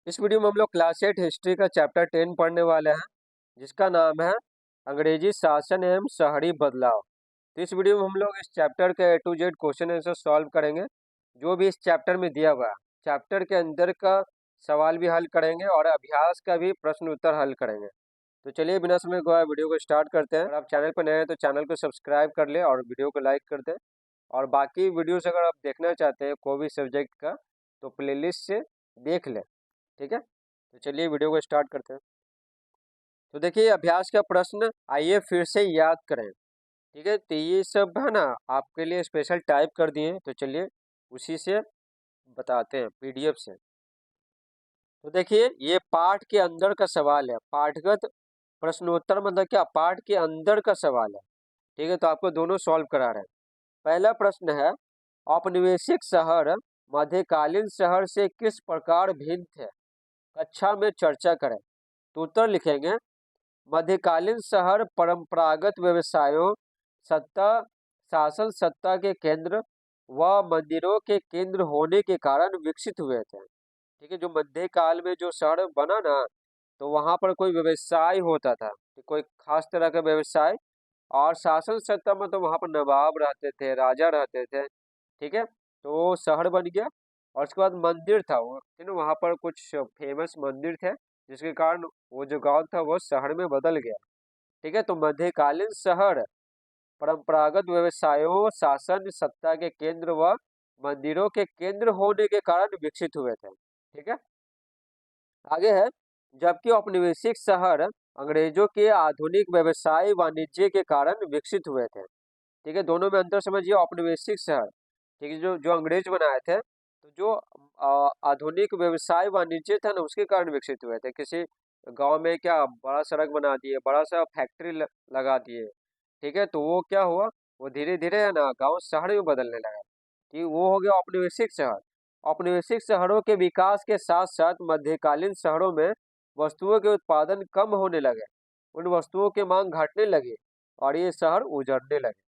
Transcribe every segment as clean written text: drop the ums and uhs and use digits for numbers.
इस वीडियो में हम लोग क्लास 8 हिस्ट्री का चैप्टर 10 पढ़ने वाले हैं, जिसका नाम है अंग्रेजी शासन एवं शहरी बदलाव। तो इस वीडियो में हम लोग इस चैप्टर के A to Z question answer solve करेंगे, जो भी इस चैप्टर में दिया हुआ है। चैप्टर के अंदर का सवाल भी हल करेंगे और अभ्यास का भी प्रश्न उत्तर हल करेंगे। तो चलिए बिना समय गवाए वीडियो को स्टार्ट करते हैं। अगर आप चैनल पर नए हैं तो चैनल को सब्सक्राइब कर ले और वीडियो को लाइक कर दें। और बाकी वीडियोस अगर आप देखना चाहते हैं कोई भी सब्जेक्ट का, तो प्लेलिस्ट से देख लें। ठीक है, तो चलिए वीडियो को स्टार्ट करते हैं। तो देखिए अभ्यास का प्रश्न आइए फिर से याद करें। ठीक है, तो ये सब है ना आपके लिए स्पेशल टाइप कर दिए हैं, तो चलिए उसी से बताते हैं पीडीएफ से। तो देखिए ये पाठ के अंदर का सवाल है, पाठगत प्रश्नोत्तर मतलब क्या, पाठ के अंदर का सवाल है। ठीक है, तो आपको दोनों सॉल्व करा रहे हैं। पहला प्रश्न है, औपनिवेशिक शहर मध्यकालीन शहर से किस प्रकार भिन्न थे, कक्षा में चर्चा करें। तो उत्तर लिखेंगे, मध्यकालीन शहर परंपरागत व्यवसायों, सत्ता, शासन सत्ता के केंद्र व मंदिरों के केंद्र होने के कारण विकसित हुए थे। ठीक है, जो मध्यकाल में जो शहर बना ना, तो वहां पर कोई व्यवसाय होता था, कोई खास तरह का व्यवसाय। और शासन सत्ता में तो वहां पर नवाब रहते थे, राजा रहते थे। ठीक है, तो वो शहर बन गया। और उसके बाद मंदिर था, वो वहां पर कुछ फेमस मंदिर थे, जिसके कारण वो जो गांव था वो शहर में बदल गया। ठीक है, तो मध्यकालीन शहर परंपरागत व्यवसायों, शासन सत्ता के केंद्र व मंदिरों के केंद्र होने के कारण विकसित हुए थे। ठीक है, आगे है, जबकि औपनिवेशिक शहर अंग्रेजों के आधुनिक व्यवसाय वाणिज्य के कारण विकसित हुए थे। ठीक है, दोनों में अंतर समझिए। औपनिवेशिक शहर, ठीक है, जो जो अंग्रेज बनाए थे, तो जो आधुनिक व्यवसाय वाणिज्य था ना, उसके कारण विकसित हुए थे। किसी गांव में क्या बड़ा सड़क बना दिए, बड़ा सा फैक्ट्री लगा दिए। ठीक है, तो वो क्या हुआ, वो धीरे धीरे है ना गांव शहर में बदलने लगा। कि वो हो गया औपनिवेशिक शहर। औपनिवेशिक शहरों के विकास के साथ साथ मध्यकालीन शहरों में वस्तुओं के उत्पादन कम होने लगे, उन वस्तुओं की मांग घटने लगी और ये शहर उजड़ने लगे।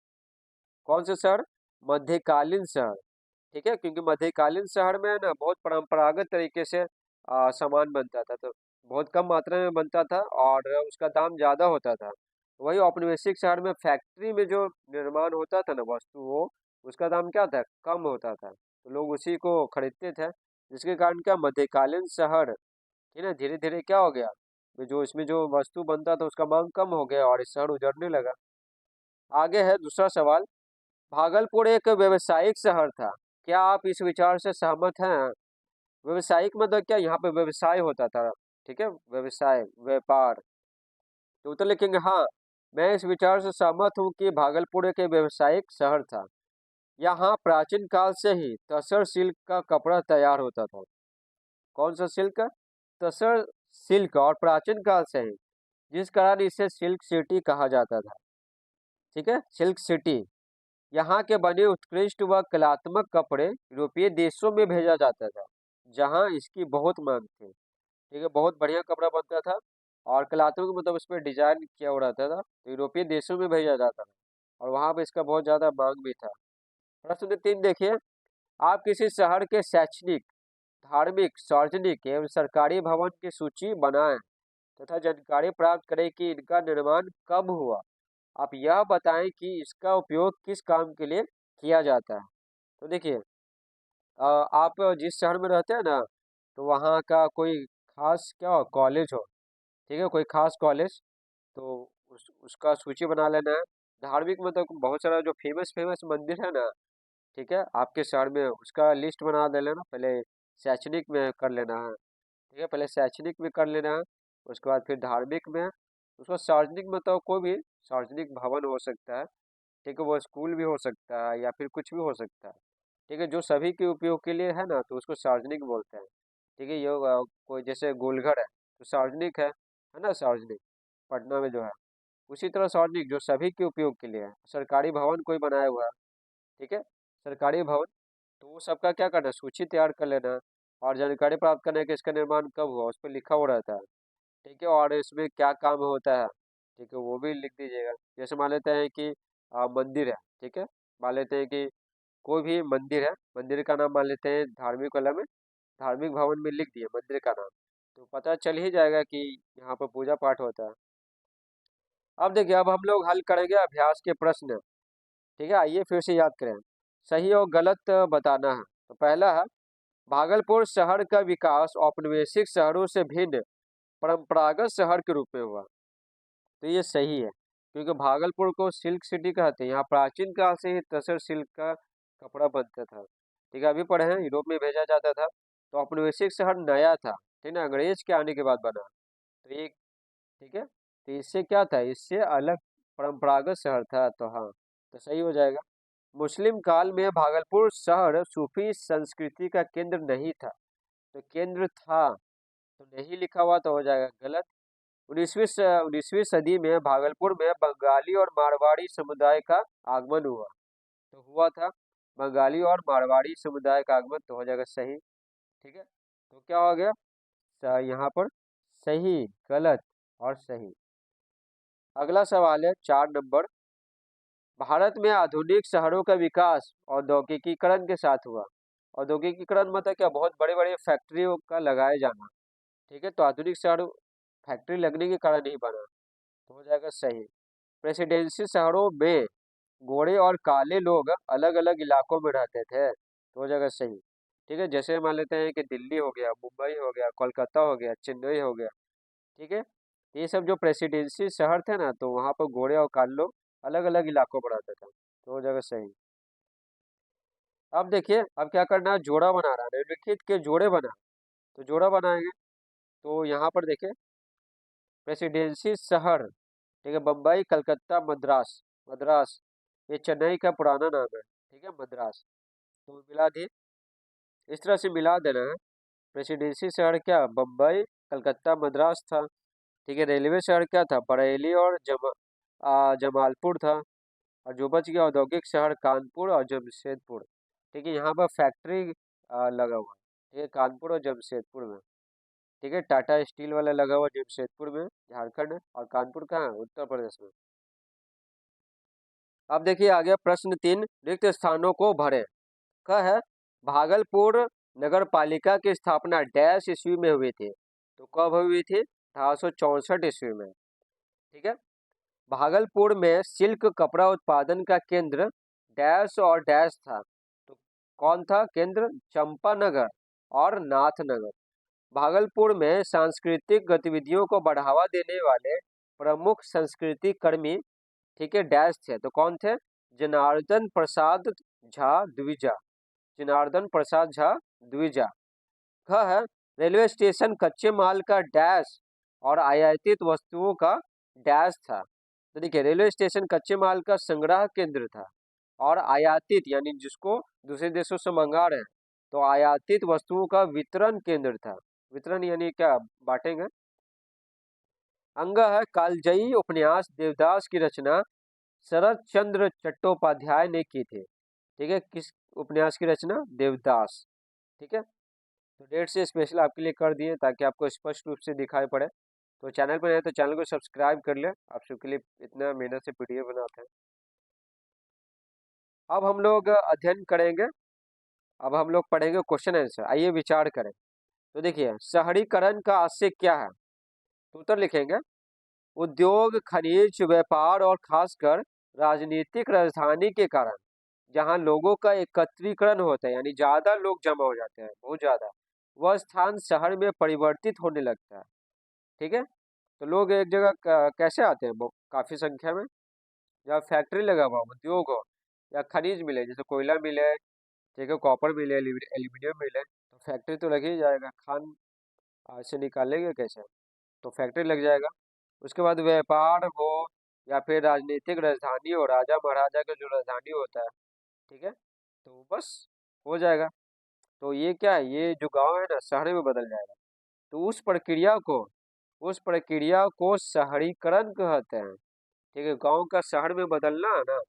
कौन से शहर? मध्यकालीन शहर। ठीक है, क्योंकि मध्यकालीन शहर में ना बहुत परंपरागत तरीके से सामान बनता था, तो बहुत कम मात्रा में बनता था और उसका दाम ज्यादा होता था। वही औपनिवेशिक शहर में फैक्ट्री में जो निर्माण होता था ना वस्तु, वो उसका दाम क्या था, कम होता था, तो लोग उसी को खरीदते थे। जिसके कारण क्या, मध्यकालीन शहर ठीक है धीरे धीरे क्या हो गया, जो इसमें जो वस्तु बनता था उसका मांग कम हो गया और इस शहर उजड़ने लगा। आगे है दूसरा सवाल, भागलपुर एक व्यवसायिक शहर था, क्या आप इस विचार से सहमत हैं? व्यवसायिक मतलब क्या, यहाँ पे व्यवसाय होता था। ठीक है, व्यवसाय, व्यापार। तो उत्तर लिखेंगे, हाँ मैं इस विचार से सहमत हूँ कि भागलपुर एक व्यवसायिक शहर था। यहाँ प्राचीन काल से ही तसर सिल्क का कपड़ा तैयार होता था। कौन सा सिल्क? तसर सिल्क, और प्राचीन काल से ही, जिस कारण इसे सिल्क सिटी कहा जाता था। ठीक है, सिल्क सिटी। यहाँ के बने उत्कृष्ट व कलात्मक कपड़े यूरोपीय देशों में भेजा जाता था, जहाँ इसकी बहुत मांग थी। ठीक है, बहुत बढ़िया कपड़ा बनता था और कलात्मक मतलब उस पर डिजाइन किया हुआ रहता था, तो यूरोपीय देशों में भेजा जाता था और वहाँ पे इसका बहुत ज्यादा मांग भी था। प्रश्न 3 देखिए, आप किसी शहर के शैक्षणिक, धार्मिक, सार्वजनिक एवं सरकारी भवन की सूची बनाएं तथा जानकारी प्राप्त करें कि इनका निर्माण कब हुआ। आप यह बताएं कि इसका उपयोग किस काम के लिए किया जाता है। तो देखिए, आप जिस शहर में रहते हैं ना, तो वहाँ का कोई खास क्या हो, कॉलेज हो। ठीक है, कोई खास कॉलेज, तो उसका सूची बना लेना है। धार्मिक में तो बहुत सारा जो फेमस फेमस मंदिर है ना, ठीक है, आपके शहर में उसका लिस्ट बना दे लेना। पहले शैक्षणिक में कर लेना है। ठीक है, पहले शैक्षणिक में कर लेना है, उसके बाद फिर धार्मिक में, उसको सार्वजनिक में तो कोई भी सार्वजनिक भवन हो सकता है। ठीक है, वो स्कूल भी हो सकता है या फिर कुछ भी हो सकता है। ठीक है, जो सभी के उपयोग के लिए है ना, तो उसको सार्वजनिक बोलते हैं। ठीक है, ये कोई जैसे गोलघर है तो सार्वजनिक है ना, सार्वजनिक पटना में जो है। उसी तरह सार्वजनिक जो सभी के उपयोग के लिए है। सरकारी भवन कोई बनाया हुआ है, ठीक है, सरकारी भवन, तो वो सबका क्या करना है, सूची तैयार कर लेना है और जानकारी प्राप्त करना है कि इसका निर्माण कब हुआ, उस पर लिखा हुआ रहता है। ठीक है, और इसमें क्या काम होता है, ठीक है, वो भी लिख दीजिएगा। जैसे मान लेते हैं कि मंदिर है। ठीक है, मान लेते हैं कि कोई भी मंदिर है, मंदिर का नाम मान लेते हैं धार्मिक वाला में, धार्मिक भवन में लिख दिए मंदिर का नाम। तो पता चल ही जाएगा कि यहाँ पर पूजा पाठ होता है। अब देखिए, अब हम लोग हल करेंगे अभ्यास के प्रश्न। ठीक है, आइए फिर से याद करें। सही और गलत बताना है। तो पहला है, भागलपुर शहर का विकास औपनिवेशिक शहरों से भिन्न परंपरागत शहर के रूप में हुआ। तो ये सही है, क्योंकि भागलपुर को सिल्क सिटी कहते हैं। यहाँ प्राचीन काल से ही तसर सिल्क का कपड़ा बनता था। ठीक है, अभी पढ़े हैं, यूरोप में भेजा जाता था। तो औपनिवेशिक शहर नया था, ठीक है, अंग्रेज के आने के बाद बना। तो ये ठीक है, तो इससे क्या था, इससे अलग परंपरागत शहर था। तो हाँ, तो सही हो जाएगा। मुस्लिम काल में भागलपुर शहर सूफी संस्कृति का केंद्र नहीं था। तो केंद्र था, तो नहीं लिखा हुआ तो हो जाएगा गलत। 19वीं सदी में भागलपुर में बंगाली और मारवाड़ी समुदाय का आगमन हुआ। तो हुआ था, बंगाली और मारवाड़ी समुदाय का आगमन, तो हो जाएगा सही। ठीक है, तो क्या हो गया, यहाँ पर सही, गलत और सही। अगला सवाल है 4 नंबर। भारत में आधुनिक शहरों का विकास औद्योगिकीकरण के साथ हुआ। औद्योगिकीकरण मतलब क्या, बहुत बड़े बड़े फैक्ट्रियों का लगाया जाना। ठीक है, तो आधुनिक शहर फैक्ट्री लगने के कारण नहीं बना, तो हो जाएगा सही। प्रेसिडेंसी शहरों में गोरे और काले लोग अलग अलग इलाकों में रहते थे, तो हो जाएगा सही। ठीक है, जैसे मान लेते हैं कि दिल्ली हो गया, मुंबई हो गया, कोलकाता हो गया, चेन्नई हो गया। ठीक है, ये सब जो प्रेसिडेंसी शहर थे ना, तो वहाँ पर गोरे और काले लोग अलग अलग इलाकों में रहते थे, तो हो जाएगा सही। अब देखिए, अब क्या करना है, जोड़ा बना रहा है, निम्नलिखित के जोड़े बना। तो जोड़ा बनाएंगे, तो यहाँ पर देखिए, प्रेसिडेंसी शहर, ठीक है, बम्बई, कलकत्ता, मद्रास। मद्रास ये चेन्नई का पुराना नाम है। ठीक है, मद्रास। तो मिला दिए, इस तरह से मिला देना है। प्रेसिडेंसी शहर क्या, बम्बई, कलकत्ता, मद्रास था। ठीक है, रेलवे शहर क्या था, बरेली और जमालपुर था। और जो बच गया औद्योगिक शहर, कानपुर और जमशेदपुर। ठीक है, यहाँ पर फैक्ट्री लगा हुआ है। ठीक है, कानपुर और जमशेदपुर में। ठीक है, टाटा स्टील वाला लगा हुआ जमशेदपुर में, झारखंड है। और कानपुर कहाँ है, उत्तर प्रदेश में। अब देखिए आ गया प्रश्न 3, रिक्त स्थानों को भरें। का है, भागलपुर नगर पालिका की स्थापना डैश ईस्वी में हुई थी। तो कब हुई थी, 1864 ईस्वी में। ठीक है, भागलपुर में सिल्क कपड़ा उत्पादन का केंद्र डैश और डैश था। तो कौन था केंद्र, चंपानगर और नाथनगर। भागलपुर में सांस्कृतिक गतिविधियों को बढ़ावा देने वाले प्रमुख संस्कृति कर्मी, ठीक है, डैश थे। तो कौन थे, जनार्दन प्रसाद झा द्विजा। जनार्दन प्रसाद झा द्विजा। ख है, रेलवे स्टेशन कच्चे माल का डैश और आयातित वस्तुओं का डैश था। तो देखिए, रेलवे स्टेशन कच्चे माल का संग्रह केंद्र था, और आयातित यानी जिसको दूसरे देशों से मंगा रहे हैं, तो आयातित वस्तुओं का वितरण केंद्र था। वितरण यानी क्या, बांटेंगे। अंग है, कालजयी उपन्यास देवदास की रचना शरद चंद्र चट्टोपाध्याय ने की थी। ठीक है, किस उपन्यास की रचना, देवदास। ठीक है, तो डेट से स्पेशल आपके लिए कर दिए ताकि आपको स्पष्ट रूप से दिखाई पड़े। तो चैनल पर नए तो चैनल को सब्सक्राइब कर ले, आप सबके लिए इतना मेहनत से वीडियो बनाते हैं। अब हम लोग अध्ययन करेंगे, अब हम लोग पढ़ेंगे क्वेश्चन आंसर। आइए विचार करें। तो देखिए, शहरीकरण का आशय क्या है, तो उत्तर लिखेंगे, उद्योग, खनिज, व्यापार और खासकर राजनीतिक राजधानी के कारण जहां लोगों का एकत्रीकरण होता है, यानी ज्यादा लोग जमा हो जाते हैं, बहुत ज्यादा, वह स्थान शहर में परिवर्तित होने लगता है। ठीक है, तो लोग एक जगह कैसे आते हैं, काफी संख्या में। जहाँ फैक्ट्री लगा हुआ, उद्योग हो, या खनिज मिले, जैसे कोयला मिले, ठीक है, कॉपर मिले, एल्यूमिनियम मिले, तो फैक्ट्री तो लग ही जाएगा, खान से निकालेंगे कैसे, तो फैक्ट्री लग जाएगा। उसके बाद व्यापार हो, या फिर राजनीतिक राजधानी हो, राजा महाराजा का जो राजधानी होता है, ठीक है, तो बस हो जाएगा। तो ये क्या है, ये जो गांव है ना, शहर में बदल जाएगा। तो उस प्रक्रिया को शहरीकरण कहते हैं। ठीक है, गांव का शहर में बदलना है ना,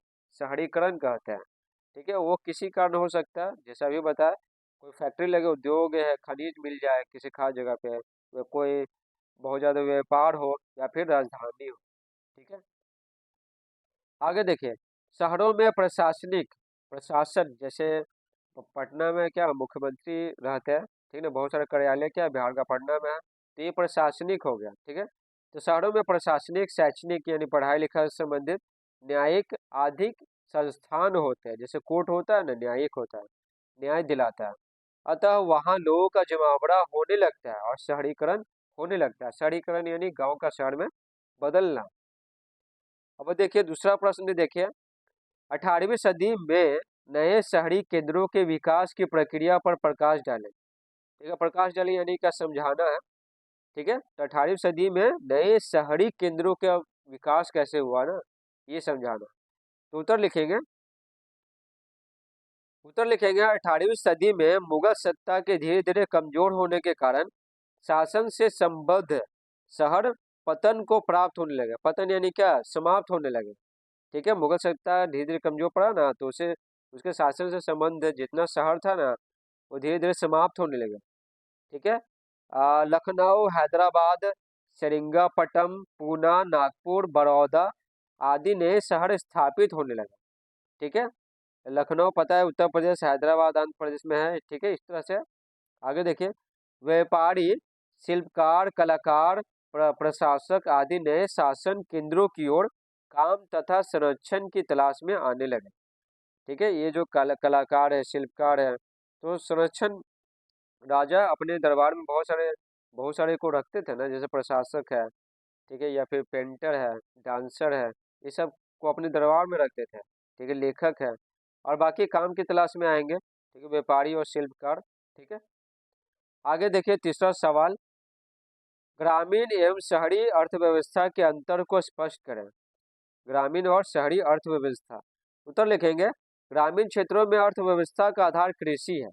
शहरीकरण कहते हैं। ठीक है, वो किसी कारण हो सकता है, जैसा अभी बताया, कोई फैक्ट्री लगे, उद्योग है, खनिज मिल जाए किसी खास जगह पे, कोई बहुत ज्यादा व्यापार हो, या फिर राजधानी हो। ठीक है, आगे देखिए, शहरों में प्रशासनिक प्रशासन, जैसे पटना में क्या मुख्यमंत्री रहते हैं। ठीक है ना, बहुत सारे कार्यालय क्या है, बिहार का पटना में है। तो ये प्रशासनिक हो गया। ठीक है, तो शहरों में प्रशासनिक, शैक्षणिक यानी पढ़ाई लिखाई से संबंधित, न्यायिक आदि संस्थान होते हैं। जैसे कोर्ट होता है ना, न्यायिक होता है, न्याय दिलाता है। अतः वहाँ लोगों का जमावड़ा होने लगता है और शहरीकरण होने लगता है। शहरीकरण यानी गांव का शहर में बदलना। अब देखिए दूसरा प्रश्न देखिए, 18वीं सदी में नए शहरी केंद्रों के विकास की प्रक्रिया पर प्रकाश डालें। ठीक है, प्रकाश डालें यानी क्या, समझाना है। ठीक है, तो 18वीं सदी में नए शहरी केंद्रों का विकास कैसे हुआ ना, ये समझाना। तो उत्तर लिखेंगे 18वीं सदी में मुगल सत्ता के धीरे धीरे कमजोर होने के कारण शासन से संबद्ध शहर पतन को प्राप्त होने लगे। पतन यानी क्या, समाप्त होने लगे। ठीक है, मुगल सत्ता धीरे धीरे कमजोर पड़ा ना, तो उसे उसके शासन से संबंध जितना शहर था ना, वो धीरे धीरे समाप्त होने लगे। ठीक है, लखनऊ, हैदराबाद, सेरिंगापटम, पूना, नागपुर, बड़ौदा आदि नए शहर स्थापित होने लगे। ठीक है, लखनऊ पता है उत्तर प्रदेश, हैदराबाद आंध्र प्रदेश में है। ठीक है, इस तरह से आगे देखिए, व्यापारी, शिल्पकार, कलाकार, प्रशासक आदि नए शासन केंद्रों की ओर काम तथा संरक्षण की तलाश में आने लगे। ठीक है, ये जो कलाकार है, शिल्पकार है, तो संरक्षण, राजा अपने दरबार में बहुत सारे को रखते थे ना, जैसे प्रशासक है, ठीक है, या फिर पेंटर है, डांसर है, ये सब को अपने दरबार में रखते थे। ठीक है, लेखक है, और बाकी काम की तलाश में आएंगे। ठीक है, व्यापारी और शिल्पकार। ठीक है, आगे देखिए तीसरा सवाल, ग्रामीण एवं शहरी अर्थव्यवस्था के अंतर को स्पष्ट करें। ग्रामीण और शहरी अर्थव्यवस्था। उत्तर लिखेंगे, ग्रामीण क्षेत्रों में अर्थव्यवस्था का आधार कृषि है।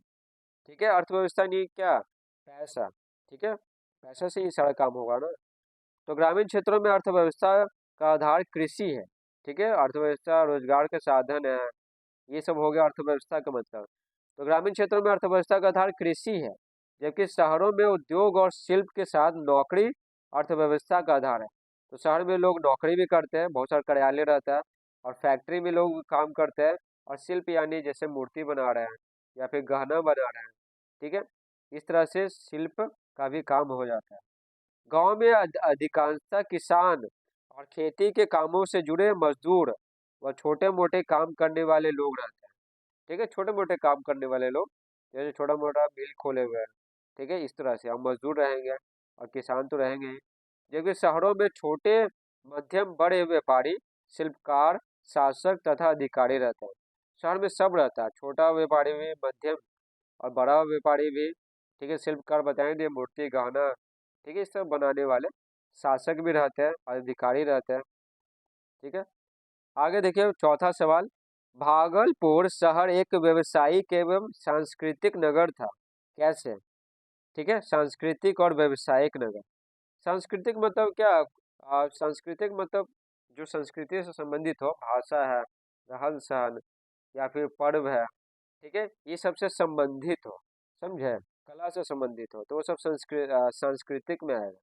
ठीक है, अर्थव्यवस्था नहीं क्या, पैसा। ठीक है, पैसा से ही सारा काम होगा ना। तो ग्रामीण क्षेत्रों में अर्थव्यवस्था का आधार कृषि है। ठीक है, अर्थव्यवस्था रोजगार के साधन है, ये सब हो गया अर्थव्यवस्था का मतलब। तो ग्रामीण क्षेत्रों में अर्थव्यवस्था का आधार कृषि है, जबकि शहरों में उद्योग और शिल्प के साथ नौकरी अर्थव्यवस्था का आधार है। तो शहर में लोग नौकरी भी करते हैं, बहुत सारा कार्यालय रहता है, और फैक्ट्री में लोग काम करते हैं, और शिल्प यानी जैसे मूर्ति बना रहे हैं या फिर गहना बना रहे हैं। ठीक है, इस तरह से शिल्प का भी काम हो जाता है। गांव में अधिकांशतः किसान और खेती के कामों से जुड़े मजदूर व छोटे मोटे काम करने वाले लोग रहते हैं। ठीक है, छोटे मोटे काम करने वाले लोग, जैसे छोटा मोटा मिल खोले हुए हैं। ठीक है, इस तरह से हम मजदूर रहेंगे और किसान तो रहेंगे ही। जबकि शहरों में छोटे मध्यम बड़े व्यापारी, शिल्पकार, शासक तथा अधिकारी रहते हैं। शहर में सब रहता है, छोटा व्यापारी भी, मध्यम और बड़ा व्यापारी भी। ठीक है, शिल्पकार बताएंगे, मूर्ति गहना, ठीक है, इस सब बनाने वाले, शासक भी रहते हैं, अधिकारी रहते हैं। ठीक है, आगे देखिए चौथा सवाल, भागलपुर शहर एक व्यवसायिक एवं सांस्कृतिक नगर था, कैसे। ठीक है, सांस्कृतिक और व्यवसायिक नगर। सांस्कृतिक मतलब क्या, सांस्कृतिक मतलब जो संस्कृति से संबंधित हो, भाषा है, रहन सहन, या फिर पर्व है। ठीक है, ये सबसे संबंधित हो, समझे, कला से संबंधित हो, तो वो सब सांस्कृतिक में आएगा।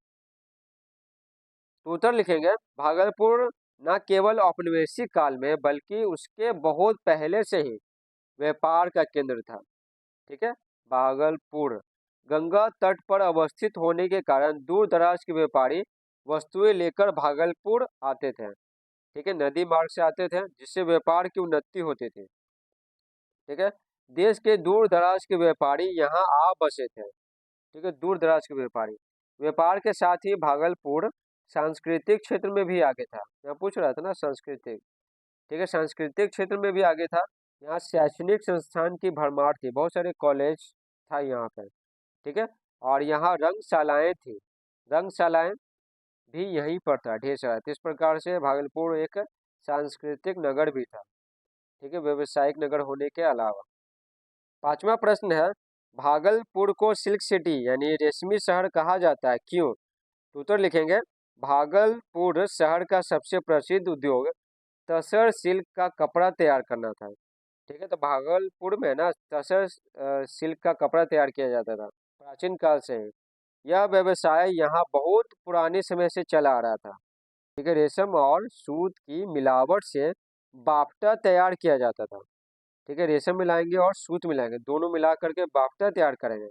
तो उत्तर लिखेंगे, भागलपुर न केवल औपनिवेशिक काल में बल्कि उसके बहुत पहले से ही व्यापार का केंद्र था। ठीक है, भागलपुर गंगा तट पर अवस्थित होने के कारण दूर दराज के व्यापारी वस्तुएं लेकर भागलपुर आते थे। ठीक है, नदी मार्ग से आते थे, जिससे व्यापार की उन्नति होती थी। ठीक है, देश के दूर दराज के व्यापारी यहाँ आ बसे थे। ठीक है, दूर दराज के व्यापारी, व्यापार के साथ ही भागलपुर सांस्कृतिक क्षेत्र में भी आगे था। मैं पूछ रहा था ना सांस्कृतिक। ठीक है, सांस्कृतिक क्षेत्र में भी आगे था। यहाँ शैक्षणिक संस्थान की भरमार थी, बहुत सारे कॉलेज था यहाँ पर। ठीक है, और यहाँ रंगशालाएं थी, रंगशालाएं भी यहीं पर था ढेर सारा। तो इस प्रकार से भागलपुर एक सांस्कृतिक नगर भी था। ठीक है, व्यवसायिक नगर होने के अलावा। पांचवा प्रश्न है, भागलपुर को सिल्क सिटी यानी रेशमी शहर कहा जाता है, क्यों। तो उत्तर लिखेंगे, भागलपुर शहर का सबसे प्रसिद्ध उद्योग तसर सिल्क का कपड़ा तैयार करना था। ठीक है, तो भागलपुर में ना तसर सिल्क का कपड़ा तैयार किया जाता था प्राचीन काल से ही। यह व्यवसाय यहाँ बहुत पुराने समय से चला आ रहा था। ठीक है, रेशम और सूत की मिलावट से बाफ्टा तैयार किया जाता था। ठीक है, रेशम मिलाएंगे और सूत मिलाएंगे, दोनों मिला करके बाफ्टा तैयार करेंगे,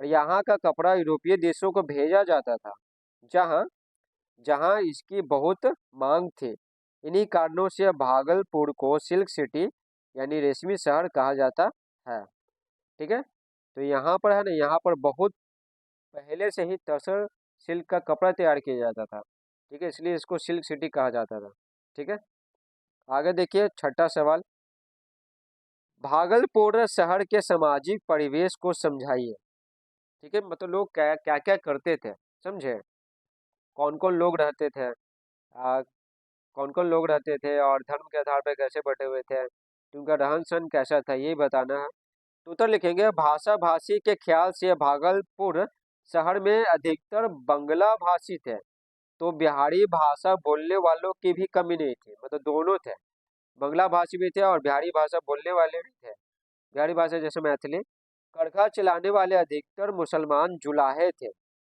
और यहाँ का कपड़ा यूरोपीय देशों को भेजा जाता था, जहाँ जहाँ इसकी बहुत मांग थी। इन्हीं कारणों से भागलपुर को सिल्क सिटी यानी रेशमी शहर कहा जाता है। ठीक है, तो यहाँ पर है ना, यहाँ पर बहुत पहले से ही तसर सिल्क का कपड़ा तैयार किया जाता था। ठीक है, इसलिए इसको सिल्क सिटी कहा जाता था। ठीक है, आगे देखिए छठा सवाल, भागलपुर शहर के सामाजिक परिवेश को समझाइए। ठीक है, मतलब लोग क्या क्या क्या करते थे, समझे, कौन कौन लोग रहते थे, कौन कौन लोग रहते थे और धर्म के आधार पर कैसे बटे हुए थे, उनका रहन सहन कैसा था, यही बताना है। तो उत्तर लिखेंगे, भाषा भाषी के ख्याल से भागलपुर शहर में अधिकतर बंगला भाषी थे, तो बिहारी भाषा बोलने वालों की भी कमी नहीं थी, मतलब दोनों थे, बंगला भाषी भी थे और बिहारी भाषा बोलने वाले भी थे। बिहारी भाषा जैसे मैथिली। करघा चलाने वाले अधिकतर मुसलमान जुलाहे थे,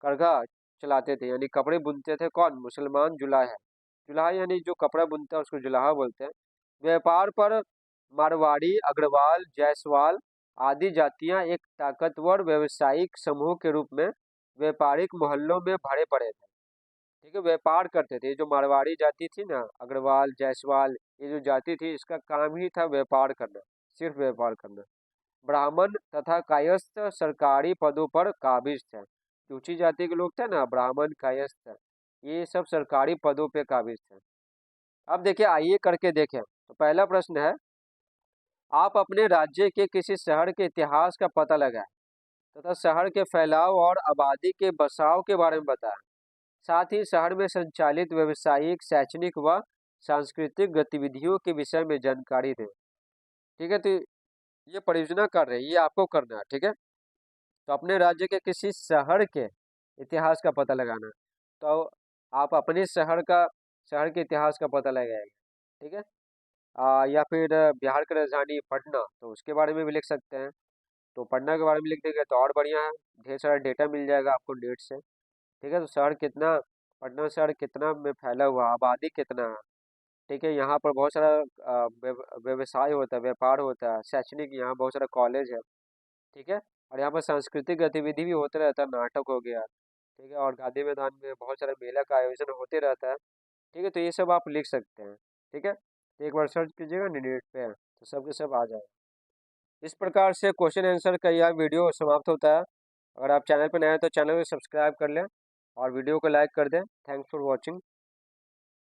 करघा चलाते थे यानी कपड़े बुनते थे, कौन, मुसलमान जुलाहे। जुलाहा यानी जो कपड़ा बुनता है उसको जुलाहा बोलते हैं। व्यापार पर मारवाड़ी, अग्रवाल, जायसवाल आदि जातियां एक ताकतवर व्यावसायिक समूह के रूप में व्यापारिक मोहल्लों में भरे पड़े थे। ठीक है, व्यापार करते थे। जो मारवाड़ी जाति थी ना, अग्रवाल, जायसवाल, ये जो जाति थी, इसका काम ही था व्यापार करना, सिर्फ व्यापार करना। ब्राह्मण तथा कायस्थ सरकारी पदों पर काबिज थे। जो ऊंची जाति के लोग थे ना, ब्राह्मण, कायस्थ, ये सब सरकारी पदों पे काबिज थे। अब देखिए, आइए करके देखें। तो पहला प्रश्न है, आप अपने राज्य के किसी शहर के इतिहास का पता लगाएं तथा शहर के फैलाव और आबादी के बसाव के बारे में बताएं। साथ ही शहर में संचालित व्यवसायिक, शैक्षणिक व सांस्कृतिक गतिविधियों के विषय में जानकारी दें। ठीक है, तो ये परियोजना कर रहे हैं, ये आपको करना है। ठीक है, तो अपने राज्य के किसी शहर के इतिहास का पता लगाना है। तो आप अपने शहर के इतिहास का पता लगाएंगे। ठीक है, या फिर बिहार की राजधानी पटना, तो उसके बारे में भी लिख सकते हैं। तो पटना के बारे में लिख देंगे तो और बढ़िया है, ढेर सारा डेटा मिल जाएगा आपको नेट से। ठीक है, तो शहर कितना, पटना शहर कितना में फैला हुआ, आबादी कितना है। ठीक है, यहाँ पर बहुत सारा व्यवसाय होता है, व्यापार होता है, शैक्षणिक, यहाँ बहुत सारा कॉलेज है। ठीक है, और यहाँ पर सांस्कृतिक गतिविधि भी होते रहता है, नाटक हो गया। ठीक है, और गांधी मैदान में बहुत सारे मेला का आयोजन होते रहता है। ठीक है, तो ये सब आप लिख सकते हैं। ठीक है, तो एक बार सर्च कीजिएगा नेट पे, तो सब के सब आ जाएगा। इस प्रकार से क्वेश्चन आंसर का यह वीडियो समाप्त होता है। अगर आप चैनल पर नए हैं तो चैनल को सब्सक्राइब कर लें और वीडियो को लाइक कर दें। Thanks for watching.